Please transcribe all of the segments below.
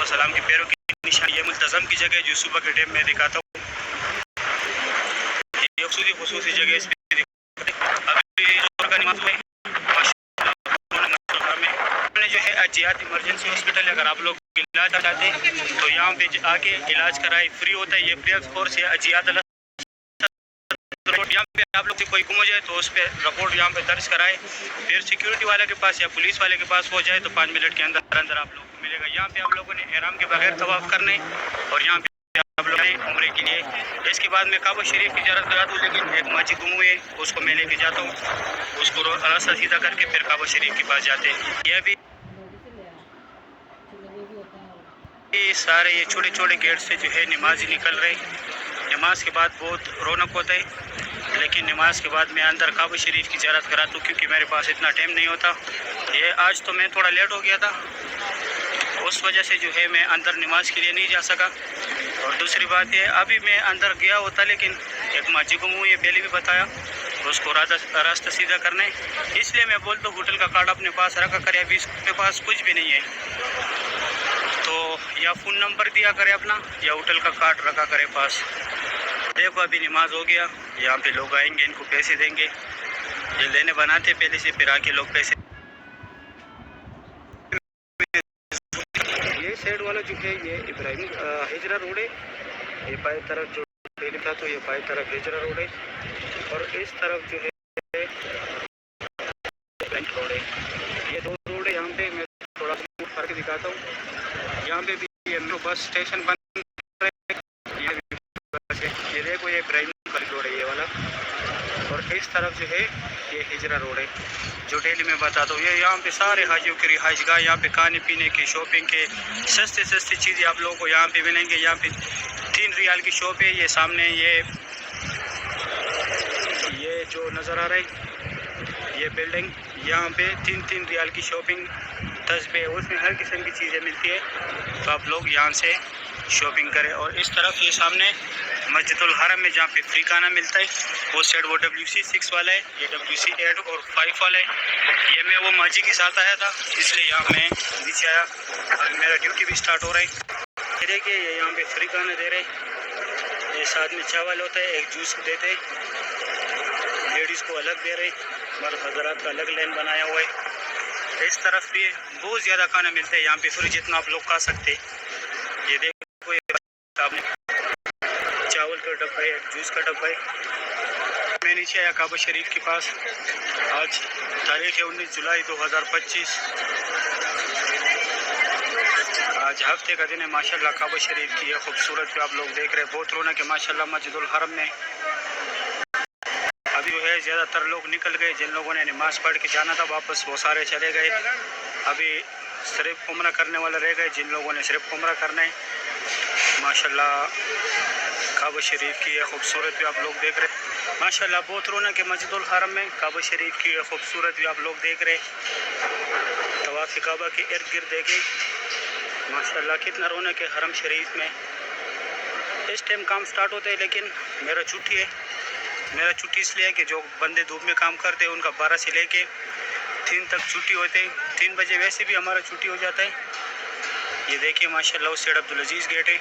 सलाम के पैरों की निशान। ये मुल्तज़म की जगह जो सुबह के टाइम में दिखाता हूँ, ये खुसूसी जगह इस पर अभी जोर का नमाज में जो है अजियात इमरजेंसी हॉस्पिटल, अगर आप लोग इलाज चाहते हैं तो यहाँ पे आके इलाज कराए, फ्री होता है। ये फ्री ऑफ कोर्स है अजियात। यहाँ पे आप लोग से कोई गुम हो जाए तो उस पर रिपोर्ट यहाँ पे दर्ज कराए, फिर सिक्योरिटी वाले के पास या पुलिस वाले के पास हो जाए तो 5 मिनट के अंदर अंदर आप लोग को मिलेगा। यहाँ पे आप लोगों ने एहराम के बगैर तवाफ करने और यहाँ पे आप लोग आए उम्रे के लिए। इसके बाद मैं काबा शरीफ की ज़ियारत करा दूँ, लेकिन एक मस्जिद गुम हुई है उसको मैं लेके जाता हूँ, उसको रास्ता सीधा करके फिर काबा शरीफ के पास जाते हैं। यह भी सारे ये छोटे छोटे गेट से जो है नमाज निकल रहे। नमाज के बाद बहुत रौनक होता है, लेकिन नमाज के बाद मैं अंदर काबा शरीफ की ज़ियारत कराता हूँ क्योंकि मेरे पास इतना टाइम नहीं होता। ये आज तो मैं थोड़ा लेट हो गया था, उस वजह से जो है मैं अंदर नमाज के लिए नहीं जा सका। और दूसरी बात ये, अभी मैं अंदर गया होता लेकिन एक मस्जिद गुम हुई है, पहले भी बताया, उसको रास्ता सीधा करना है। इसलिए मैं बोलता हूँ होटल का कार्ड अपने पास रखा करे। अभी इसके पास कुछ भी नहीं है तो या फ़ोन नंबर दिया करे अपना या होटल का कार्ड रखा करे पास। देखो अभी नमाज हो गया, यहाँ पे लोग आएंगे, इनको पैसे देंगे, ये लेने बनाते पहले से, फिर आके लोग पैसे। ये साइड वाला जो है ये इब्राहिम हिजरा रोड है, ये बाई तरफ जो पहले था तो ये बाई तरफ हिजरा रोड है, और इस तरफ जो है रोड है। ये दो रोड है। यहाँ पे मैं थोड़ा सा फर्क दिखाता हूँ। यहाँ पे भी बस स्टेशन बंद है, ये देखो ये इब्राहिम रोड है ये वाला, और इस तरफ जो है ये हिजरा रोड है जो डेली में बताता हूँ। ये यहाँ पे सारे हाजियों की रिहाइशगाह, यहाँ पे खाने पीने की, शॉपिंग के सस्ते सस्ती चीज़ें आप लोगों को यहाँ पे मिलेंगे। यहाँ पे 3 रियाल की शॉप है, ये सामने ये जो नज़र आ रहा है ये बिल्डिंग, यहाँ पे 3 रियाल की शॉपिंग तस्बे, उसमें हर किस्म की चीज़ें मिलती है, तो आप लोग यहाँ से शॉपिंग करें। और इस तरफ ये सामने मस्जिदुल हरम में जहाँ पे फ्री खाना मिलता है, वो साइड वो WC 6 वाला है, ये WC 8 और 5 वाला है। ये मैं वो मस्जिद के साथ आया था इसलिए यहाँ मैं नीचे आया, और मेरा ड्यूटी भी स्टार्ट हो रहा है। देखिए ये यहाँ पे फ्री खाना दे रहे हैं, ये साथ में चावल होता है, एक जूस देते हैं, लेडीज़ को अलग दे रहे, मर्द हजरात का अलग लाइन बनाया हुआ है। इस तरफ भी बहुत ज़्यादा खाना मिलता है यहाँ पे, फ्री जितना आप लोग खा सकते हैं। ये देखो ये चावल का डब्बा है, जूस का डब्बा है। मैं नीचे आया काबा शरीफ के पास। आज तारीख है 19 जुलाई 2025। आज हफ्ते का दिन है। माशाल्लाह काबा शरीफ की ये खूबसूरत जो आप लोग देख रहे हैं, बहुत रौनक है माशाल्लाह मस्जिदुल हरम में। अभी जो है ज़्यादातर लोग निकल गए, जिन लोगों ने नमाज़ पढ़ के जाना था वापस वो सारे चले गए। अभी सिर्फ उम्रा करने वाले रह गए, जिन लोगों ने सिर्फ उम्रा करना है। माशाल्लाह काबा शरीफ की ये खूबसूरत भी आप लोग देख रहे हैं। माशाल्लाह बहुत रौनक है मस्जिदुल हरम में। काबा शरीफ की ये खूबसूरत भी आप लोग देख रहे हैं। तवाफ़ काबा के इर्द गिर्द देखें माशाल्लाह कितना रौनक है हरम शरीफ में। इस टाइम काम स्टार्ट होता है, लेकिन मेरा छुट्टी है। मेरा छुट्टी इसलिए है कि जो बंदे धूप में काम करते हैं उनका 12 से लेके 3 तक छुट्टी होते हैं। 3 बजे वैसे भी हमारा छुट्टी हो जाता है। ये देखिए माशाल्लाह उस साइड अब्दुल अजीज़ गेट है,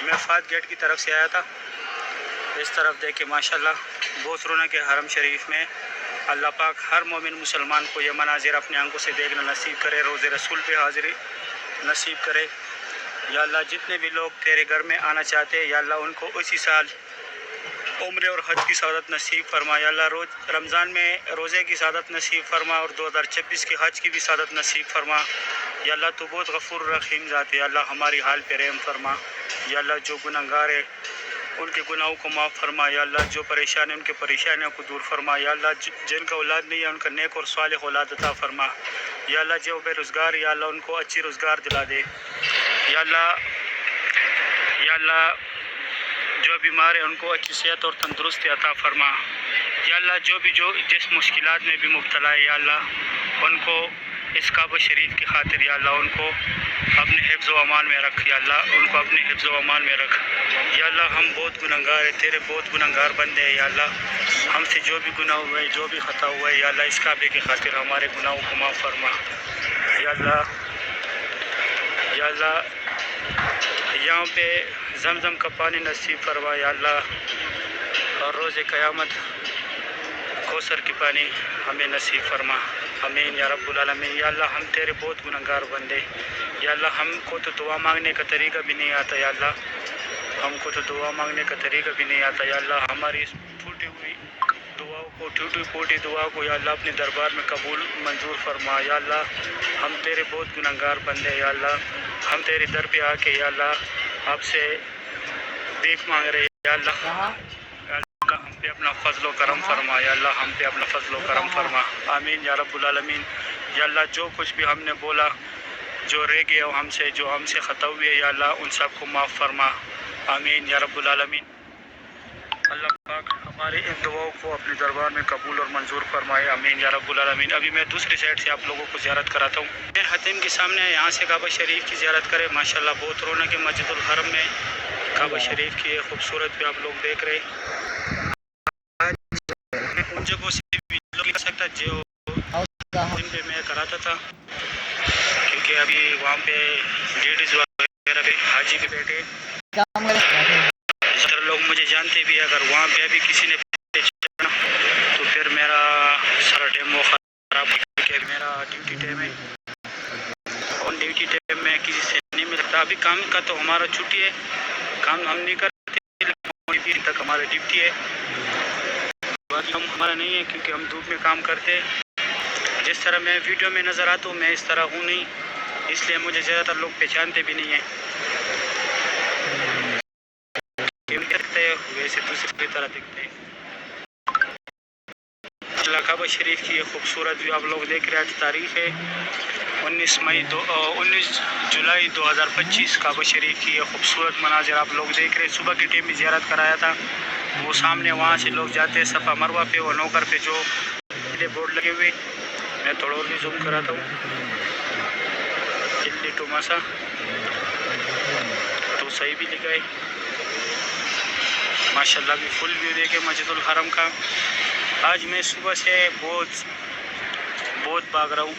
मैं फात गेट की तरफ से आया था। इस तरफ देखिए माशाल्लाह बहुत रौनक है हरम शरीफ में। अल्लाह पाक हर मोमिन मुसलमान को ये मनाजिर अपने आंखों से देखना नसीब करे, रोज़े रसूल पे हाज़िरी नसीब करे। या अल्लाह जितने भी लोग तेरे घर में आना चाहते हैं या अल्लाह उनको उसी साल उम्रे और हज की सादत नसीब फरमा। या अल्लाह रोज़ रमज़ान में रोज़े की सादत नसीब फरमा और 2026 के हज की भी सादत नसीब फरमा। या अल्लाह तो बहुत गफूर रहीम ज़ात है। अल्लाह हमारी हाल पे रहम फरमा। या अल्लाह जो गुनहगार है उनके गुनाहों को माफ़ फरमा। या अल्लाह जो परेशान है उनके परेशानियों को दूर फरमा। या अल्लाह जिनका औलाद नहीं है उनका नेक और सालेह औलाद अता फरमा। या अल्लाह जो बेरोज़गार या अल्लाह उनको अच्छी रोज़गार दिला दे। या अल्लाह जो बीमार है उनको अच्छी सेहत और तंदुरुस्ती अता फरमा। या अल्लाह जो जिस मुश्किलात में भी मुब्तला है या अल्लाह उनको इस काबा शरीफ की खातिर या अल्लाह उनको अपने हिफ्ज़ व अमान में रख। या अल्लाह उनको अपने हिफ्ज़ व अमान में रख। या अल्लाह हम बहुत गुनहगार है, तेरे बहुत गुनहगार बंदे हैं। या अल्लाह हमसे जो भी गुनाह हुए जो भी ख़ता हुआ है या अल्लाह इस काबे की खातिर हमारे गुनाहों को माफ़ फरमा। या या अल्लाह यहाँ पे जमजम का पानी नसीब फरमा या अल्लाह, और रोज़े क़यामत कौसर की पानी हमें नसीब फरमा। आमीन या रब्बुल आलमीन। या अल्लाह हम तेरे बहुत गुनहगार बंदे, या अल्लाह हमको तो दुआ मांगने का तरीका भी नहीं आता या अल्लाह, हमको तो दुआ मांगने का तरीका भी नहीं आता या अल्लाह। हमारी इस फूटी हुई दुआओं को, टूटी फूटी दुआ को या अल्लाह अपने दरबार में कबूल मंजूर फरमा या अल्लाह। हम तेरे बहुत गुनहगार बंदे या अल्लाह, हम तेरे दर पे आके या अल्लाह आपसे भीख मांग रहे या अल्लाह। हम पे अपना फजलो करम फरमा या अल्लाह, हम पे अपना फजलो करम फरमा। आमीन या रब्बुल आलमीन। या अल्लाह जो कुछ भी हमने बोला, जो रह गया हमसे, जो हमसे ख़ता हुए या अल्लाह, उन सब को माफ़ फरमा। आमीन या रब्बुल आलमीन। अल्लाह पाक हमारे इन दुआओं को अपने दरबार में कबूल और मंजूर फरमाए। आमीन या रब्बुल आलमीन। अभी मैं दूसरी साइड से आप लोगों को ज़ियारत कराता हूँ। मैं हतीम के सामने यहाँ से काबा शरीफ की ज़ियारत करें। माशाल्लाह बहुत रौनक है मस्जिदुल हरम में। काबा शरीफ की खूबसूरत भी आप लोग देख रहे हैं। उन जगहों से भी लोग कर सकता जो दिन पे मैं कराता था, क्योंकि अभी वहाँ पे लेडीज़ वगैरह पे हाजी के बेटे जिस तरह लोग मुझे जानते भी, अगर वहाँ पे अभी किसी ने चढ़ना तो फिर मेरा सारा टाइम वो ख़राब, क्योंकि मेरा ड्यूटी टाइम है और ड्यूटी टाइम में किसी से नहीं मिलता। अभी काम का तो हमारा छुट्टी है, काम हम नहीं करते तक हमारा ड्यूटी है, बाकी हम हमारा नहीं है, क्योंकि हम धूप में काम करते हैं। जिस तरह मैं वीडियो में नज़र आता हूँ मैं इस तरह हूँ नहीं, इसलिए मुझे ज़्यादातर लोग पहचानते भी नहीं हैं। दिखते हैं वैसे दूसरी तरह दिखते हैं। काबा शरीफ की ये खूबसूरत भी आप लोग देख रहे हैं। आज तारीख है 19 जुलाई 2025। काबा शरीफ की ये खूबसूरत मनाजिर आप लोग देख रहे हैं। सुबह के टाइम में ज़ियारत कराया था, वो सामने वहाँ से लोग जाते हैं सफ़ा मरवा पे, वो नौकर पे जो बोर्ड लगे हुए, मैं थोड़ा और भी जूम कराता हूँ। दिल्ली टू मासा तो सही भी लिखा है। माशाल्लाह भी फुल व्यू देखे मस्जिदुल हरम का। आज मैं सुबह से बहुत भाग रहा हूँ।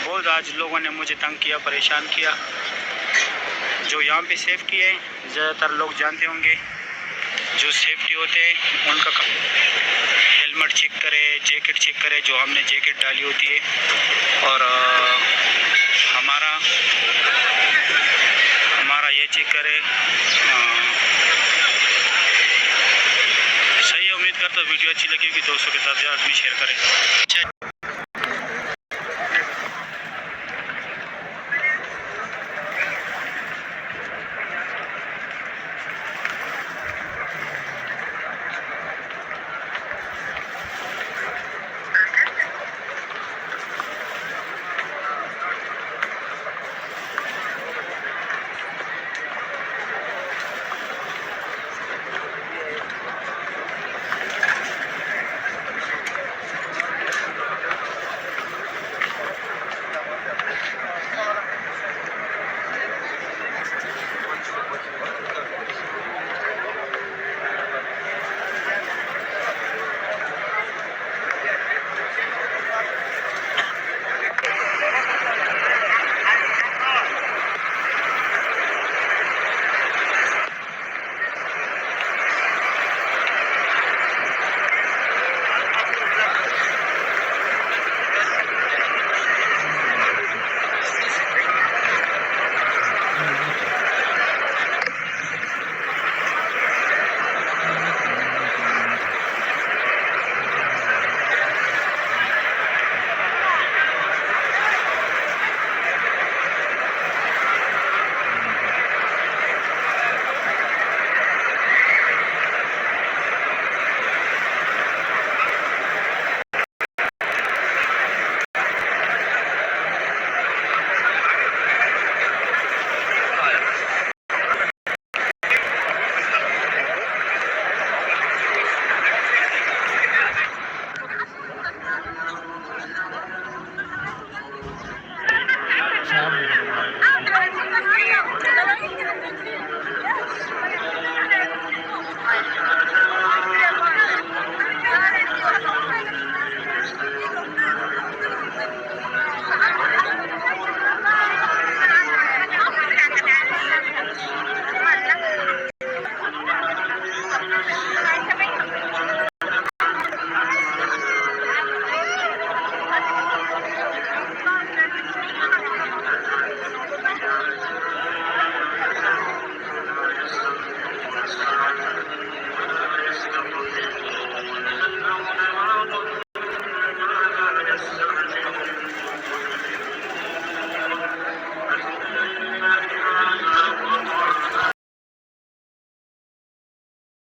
बहुत आज लोगों ने मुझे तंग किया, परेशान किया। जो यहाँ पे सेफ्टी है ज़्यादातर लोग जानते होंगे, जो सेफ्टी होते हैं उनका हेलमेट चेक करे, जैकेट चेक करे, जो हमने जैकेट डाली होती है, और हमारा ये चेक करे। सही है, उम्मीद करता हूँ वीडियो अच्छी लगी होगी, दोस्तों के साथ ज़्यादा भी शेयर करें।